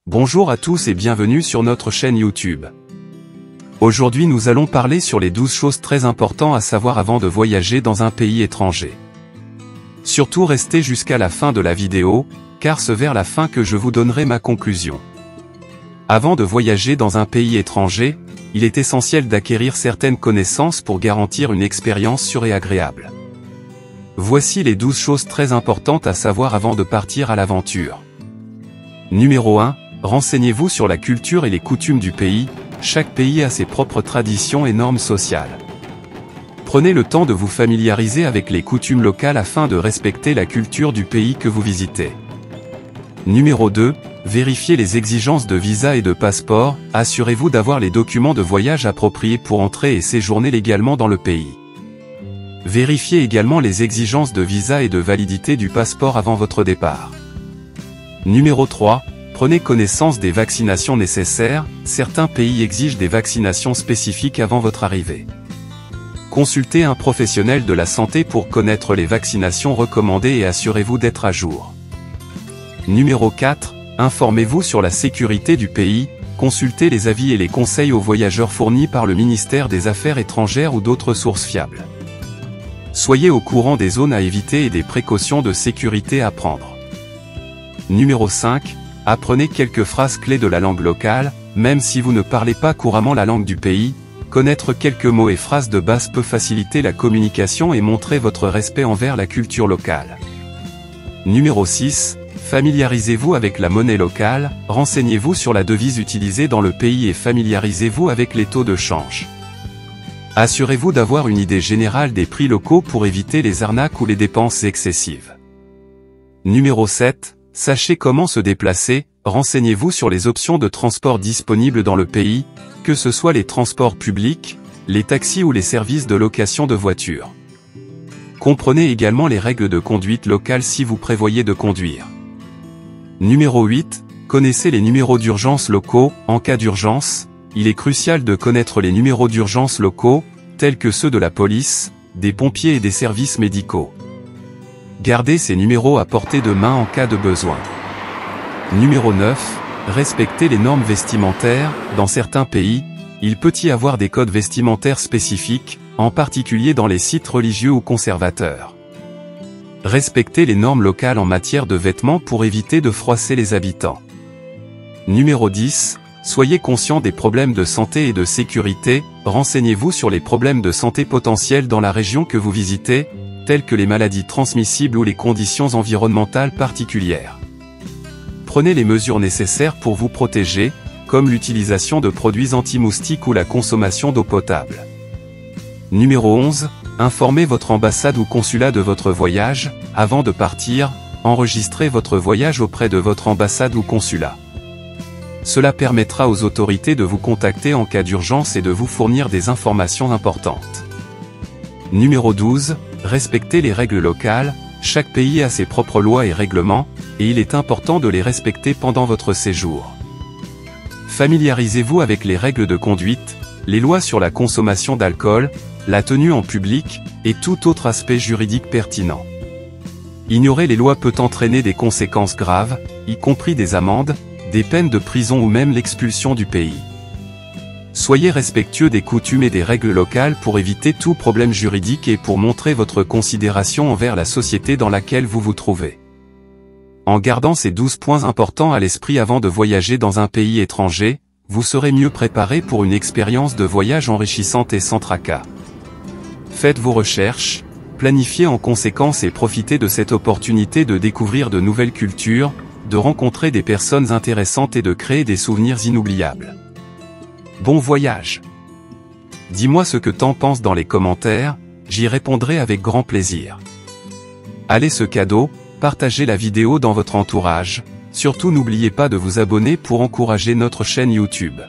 Bonjour à tous et bienvenue sur notre chaîne YouTube. Aujourd'hui nous allons parler sur les 12 choses très importantes à savoir avant de voyager dans un pays étranger. Surtout restez jusqu'à la fin de la vidéo, car c'est vers la fin que je vous donnerai ma conclusion. Avant de voyager dans un pays étranger, il est essentiel d'acquérir certaines connaissances pour garantir une expérience sûre et agréable. Voici les 12 choses très importantes à savoir avant de partir à l'aventure. Numéro 1. Renseignez-vous sur la culture et les coutumes du pays. Chaque pays a ses propres traditions et normes sociales. Prenez le temps de vous familiariser avec les coutumes locales afin de respecter la culture du pays que vous visitez. Numéro 2. Vérifiez les exigences de visa et de passeport. Assurez-vous d'avoir les documents de voyage appropriés pour entrer et séjourner légalement dans le pays. Vérifiez également les exigences de visa et de validité du passeport avant votre départ. Numéro 3. Prenez connaissance des vaccinations nécessaires. Certains pays exigent des vaccinations spécifiques avant votre arrivée. Consultez un professionnel de la santé pour connaître les vaccinations recommandées et assurez-vous d'être à jour. Numéro 4. Informez-vous sur la sécurité du pays. Consultez les avis et les conseils aux voyageurs fournis par le ministère des Affaires étrangères ou d'autres sources fiables. Soyez au courant des zones à éviter et des précautions de sécurité à prendre. Numéro 5. Apprenez quelques phrases clés de la langue locale, même si vous ne parlez pas couramment la langue du pays. Connaître quelques mots et phrases de base peut faciliter la communication et montrer votre respect envers la culture locale. Numéro 6. Familiarisez-vous avec la monnaie locale. Renseignez-vous sur la devise utilisée dans le pays et familiarisez-vous avec les taux de change. Assurez-vous d'avoir une idée générale des prix locaux pour éviter les arnaques ou les dépenses excessives. Numéro 7. Sachez comment se déplacer. Renseignez-vous sur les options de transport disponibles dans le pays, que ce soit les transports publics, les taxis ou les services de location de voitures. Comprenez également les règles de conduite locale si vous prévoyez de conduire. Numéro 8. Connaissez les numéros d'urgence locaux. En cas d'urgence, il est crucial de connaître les numéros d'urgence locaux, tels que ceux de la police, des pompiers et des services médicaux. Gardez ces numéros à portée de main en cas de besoin. Numéro 9. Respectez les normes vestimentaires. Dans certains pays, il peut y avoir des codes vestimentaires spécifiques, en particulier dans les sites religieux ou conservateurs. Respectez les normes locales en matière de vêtements pour éviter de froisser les habitants. Numéro 10. Soyez conscient des problèmes de santé et de sécurité. Renseignez-vous sur les problèmes de santé potentiels dans la région que vous visitez, telles que les maladies transmissibles ou les conditions environnementales particulières. Prenez les mesures nécessaires pour vous protéger, comme l'utilisation de produits anti-moustiques ou la consommation d'eau potable. Numéro 11. Informez votre ambassade ou consulat de votre voyage. Avant de partir, enregistrez votre voyage auprès de votre ambassade ou consulat. Cela permettra aux autorités de vous contacter en cas d'urgence et de vous fournir des informations importantes. Numéro 12. Respectez les règles locales. Chaque pays a ses propres lois et règlements, et il est important de les respecter pendant votre séjour. Familiarisez-vous avec les règles de conduite, les lois sur la consommation d'alcool, la tenue en public, et tout autre aspect juridique pertinent. Ignorer les lois peut entraîner des conséquences graves, y compris des amendes, des peines de prison ou même l'expulsion du pays. Soyez respectueux des coutumes et des règles locales pour éviter tout problème juridique et pour montrer votre considération envers la société dans laquelle vous vous trouvez. En gardant ces 12 points importants à l'esprit avant de voyager dans un pays étranger, vous serez mieux préparé pour une expérience de voyage enrichissante et sans tracas. Faites vos recherches, planifiez en conséquence et profitez de cette opportunité de découvrir de nouvelles cultures, de rencontrer des personnes intéressantes et de créer des souvenirs inoubliables. Bon voyage! Dis-moi ce que t'en penses dans les commentaires, j'y répondrai avec grand plaisir. Allez ce cadeau, partagez la vidéo dans votre entourage, surtout n'oubliez pas de vous abonner pour encourager notre chaîne YouTube.